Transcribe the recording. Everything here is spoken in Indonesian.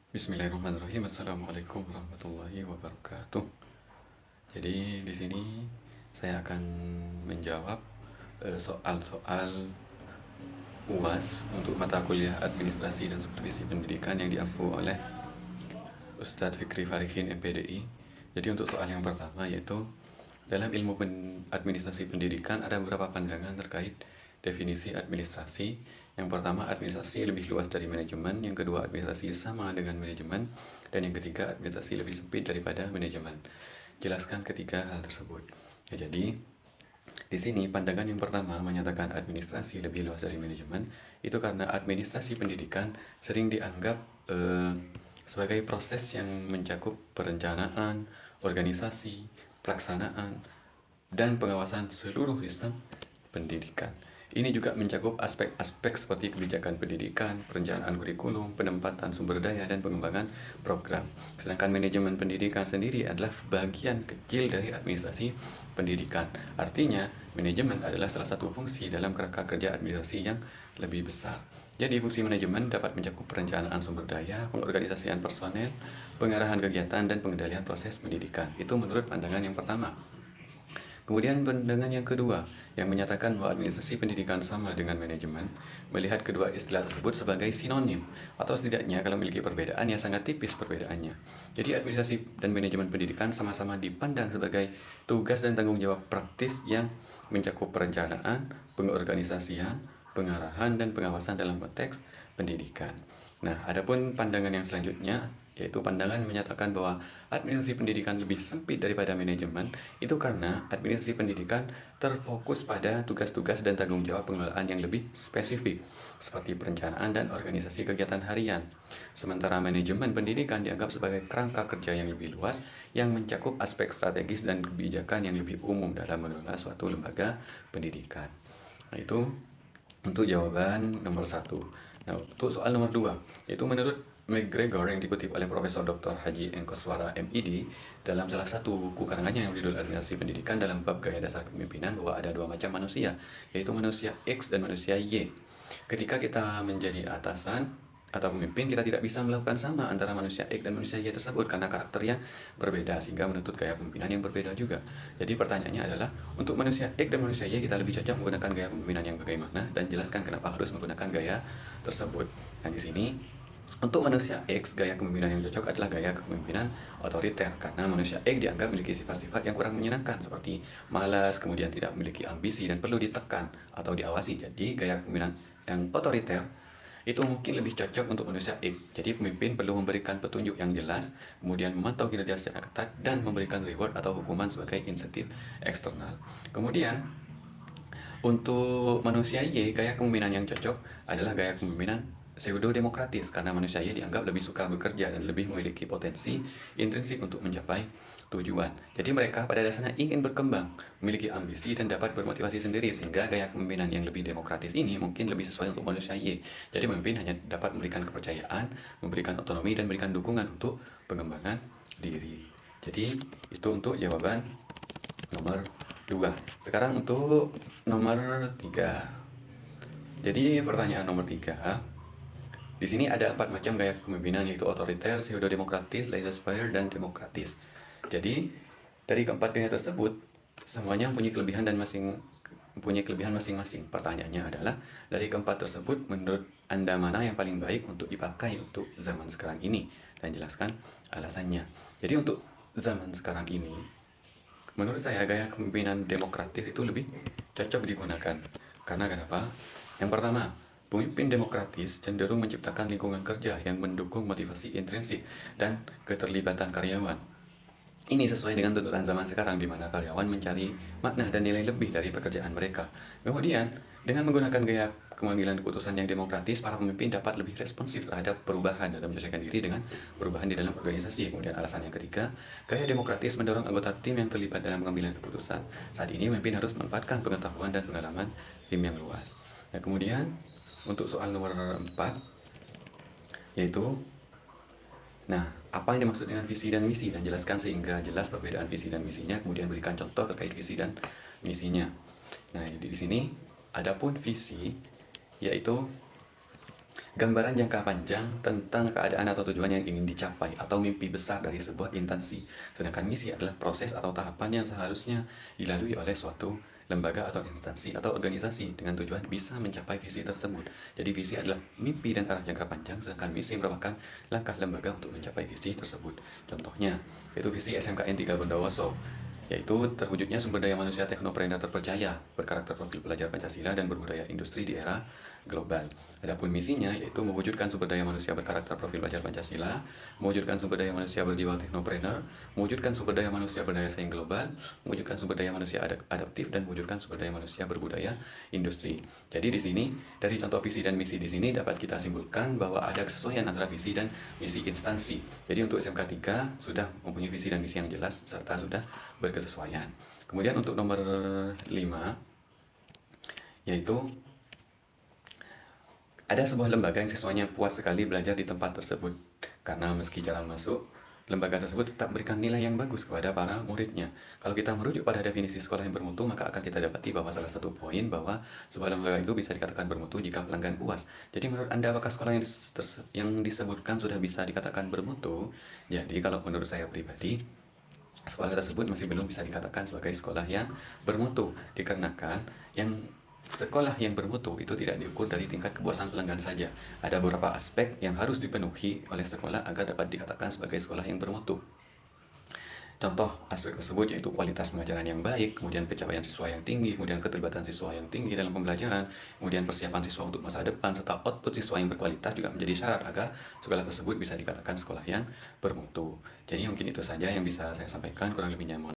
Bismillahirrahmanirrahim. Assalamualaikum warahmatullahi wabarakatuh. Jadi di sini saya akan menjawab soal-soal UAS untuk mata kuliah Administrasi dan Supervisi Pendidikan yang diampu oleh Ustadz Fikri Farihin MPDI. Jadi untuk soal yang pertama yaitu dalam ilmu administrasi pendidikan ada beberapa pandangan terkait definisi administrasi. Yang pertama, administrasi lebih luas dari manajemen. Yang kedua, administrasi sama dengan manajemen. Dan yang ketiga, administrasi lebih sempit daripada manajemen. Jelaskan ketiga hal tersebut. Ya, jadi di sini pandangan yang pertama menyatakan administrasi lebih luas dari manajemen itu karena administrasi pendidikan sering dianggap sebagai proses yang mencakup perencanaan, organisasi, pelaksanaan, dan pengawasan seluruh sistem pendidikan. Ini juga mencakup aspek-aspek seperti kebijakan pendidikan, perencanaan kurikulum, penempatan sumber daya, dan pengembangan program. Sedangkan manajemen pendidikan sendiri adalah bagian kecil dari administrasi pendidikan. Artinya, manajemen adalah salah satu fungsi dalam kerangka kerja administrasi yang lebih besar. Jadi, fungsi manajemen dapat mencakup perencanaan sumber daya, pengorganisasian personel, pengarahan kegiatan, dan pengendalian proses pendidikan. Itu menurut pandangan yang pertama. Kemudian pandangan yang kedua, yang menyatakan bahwa administrasi pendidikan sama dengan manajemen, melihat kedua istilah tersebut sebagai sinonim, atau setidaknya kalau memiliki perbedaan ya sangat tipis perbedaannya. Jadi administrasi dan manajemen pendidikan sama-sama dipandang sebagai tugas dan tanggung jawab praktis yang mencakup perencanaan, pengorganisasian, pengarahan, dan pengawasan dalam konteks pendidikan. Nah, adapun pandangan yang selanjutnya, yaitu pandangan menyatakan bahwa administrasi pendidikan lebih sempit daripada manajemen, itu karena administrasi pendidikan terfokus pada tugas-tugas dan tanggung jawab pengelolaan yang lebih spesifik, seperti perencanaan dan organisasi kegiatan harian. Sementara manajemen pendidikan dianggap sebagai kerangka kerja yang lebih luas, yang mencakup aspek strategis dan kebijakan yang lebih umum dalam mengelola suatu lembaga pendidikan. Nah, itu untuk jawaban nomor 1. Nah, untuk soal nomor 2, yaitu menurut McGregor yang dikutip oleh Profesor Dr. Haji Engkoswara MID dalam salah satu buku karangannya yang berjudul Administrasi Pendidikan dalam bab gaya dasar kepemimpinan, bahwa ada dua macam manusia, yaitu manusia X dan manusia Y. Ketika kita menjadi atasan atau pemimpin, kita tidak bisa melakukan sama antara manusia X dan manusia Y tersebut karena karakternya berbeda, sehingga menuntut gaya kepemimpinan yang berbeda juga. Jadi pertanyaannya adalah, untuk manusia X dan manusia Y kita lebih cocok menggunakan gaya kepemimpinan yang bagaimana, dan jelaskan kenapa harus menggunakan gaya tersebut. Nah, di sini untuk manusia X, gaya kepemimpinan yang cocok adalah gaya kepemimpinan otoriter, karena manusia X dianggap memiliki sifat-sifat yang kurang menyenangkan seperti malas, kemudian tidak memiliki ambisi dan perlu ditekan atau diawasi. Jadi gaya kepemimpinan yang otoriter itu mungkin lebih cocok untuk manusia X. Jadi pemimpin perlu memberikan petunjuk yang jelas, kemudian memantau kinerja secara ketat, dan memberikan reward atau hukuman sebagai insentif eksternal. Kemudian untuk manusia Y, gaya kepemimpinan yang cocok adalah gaya kepemimpinan pseudo-demokratis, karena manusia Y dianggap lebih suka bekerja dan lebih memiliki potensi intrinsik untuk mencapai tujuan. Jadi mereka pada dasarnya ingin berkembang, memiliki ambisi, dan dapat bermotivasi sendiri, sehingga gaya kepemimpinan yang lebih demokratis ini mungkin lebih sesuai untuk manusia Y. Jadi pemimpin hanya dapat memberikan kepercayaan, memberikan otonomi, dan memberikan dukungan untuk pengembangan diri. Jadi itu untuk jawaban nomor 2. Sekarang untuk nomor 3. Jadi pertanyaan nomor 3. Di sini ada 4 macam gaya kepemimpinan, yaitu otoriter, pseudo-demokratis, laissez-faire, dan demokratis. Jadi dari keempat gaya tersebut semuanya mempunyai kelebihan masing-masing. Pertanyaannya adalah, dari keempat tersebut menurut Anda mana yang paling baik untuk dipakai untuk zaman sekarang ini, dan jelaskan alasannya. Jadi untuk zaman sekarang ini, menurut saya gaya kepemimpinan demokratis itu lebih cocok digunakan. Karena kenapa? Yang pertama, pemimpin demokratis cenderung menciptakan lingkungan kerja yang mendukung motivasi intrinsik dan keterlibatan karyawan. Ini sesuai dengan tuntutan zaman sekarang, di mana karyawan mencari makna dan nilai lebih dari pekerjaan mereka. Kemudian, dengan menggunakan gaya pengambilan keputusan yang demokratis, para pemimpin dapat lebih responsif terhadap perubahan dan menyesuaikan diri dengan perubahan di dalam organisasi. Kemudian alasan yang ketiga, gaya demokratis mendorong anggota tim yang terlibat dalam pengambilan keputusan. Saat ini, pemimpin harus memanfaatkan pengetahuan dan pengalaman tim yang luas. Nah, kemudian untuk soal nomor 4, yaitu, nah, apa yang dimaksud dengan visi dan misi, dan jelaskan sehingga jelas perbedaan visi dan misinya, kemudian berikan contoh terkait visi dan misinya. Nah, di sini adapun visi, yaitu Gambaran jangka panjang tentang keadaan atau tujuan yang ingin dicapai atau mimpi besar dari sebuah instansi. Sedangkan misi adalah proses atau tahapan yang seharusnya dilalui oleh suatu lembaga atau instansi atau organisasi dengan tujuan bisa mencapai visi tersebut. Jadi visi adalah mimpi dan arah jangka panjang, sedangkan misi merupakan langkah lembaga untuk mencapai visi tersebut. Contohnya, yaitu visi SMKN 3 Bondowoso, yaitu terwujudnya sumber daya manusia teknopreneur terpercaya, berkarakter profil pelajar Pancasila dan berbudaya industri di era global. Adapun misinya yaitu mewujudkan sumber daya manusia berkarakter profil pelajar Pancasila, mewujudkan sumber daya manusia berjiwa teknopreneur, mewujudkan sumber daya manusia berdaya saing global, mewujudkan sumber daya manusia adaptif dan mewujudkan sumber daya manusia berbudaya industri. Jadi di sini dari contoh visi dan misi di sini dapat kita simpulkan bahwa ada kesesuaian antara visi dan misi instansi. Jadi untuk SMK 3 sudah mempunyai visi dan misi yang jelas serta sudah berkesesuaian. Kemudian untuk nomor 5 yaitu ada sebuah lembaga yang siswanya puas sekali belajar di tempat tersebut karena meski jarang masuk, lembaga tersebut tetap memberikan nilai yang bagus kepada para muridnya. Kalau kita merujuk pada definisi sekolah yang bermutu, maka akan kita dapati bahwa salah satu poin bahwa sebuah lembaga itu bisa dikatakan bermutu jika pelanggan puas. Jadi menurut Anda apakah sekolah yang disebutkan sudah bisa dikatakan bermutu? Jadi kalau menurut saya pribadi, sekolah tersebut masih belum bisa dikatakan sebagai sekolah yang bermutu, dikarenakan yang sekolah yang bermutu itu tidak diukur dari tingkat kepuasan pelanggan saja. Ada beberapa aspek yang harus dipenuhi oleh sekolah agar dapat dikatakan sebagai sekolah yang bermutu. Contoh aspek tersebut yaitu kualitas pengajaran yang baik, kemudian pencapaian siswa yang tinggi, kemudian keterlibatan siswa yang tinggi dalam pembelajaran, kemudian persiapan siswa untuk masa depan, serta output siswa yang berkualitas juga menjadi syarat agar sekolah tersebut bisa dikatakan sekolah yang bermutu. Jadi mungkin itu saja yang bisa saya sampaikan, kurang lebihnya mohon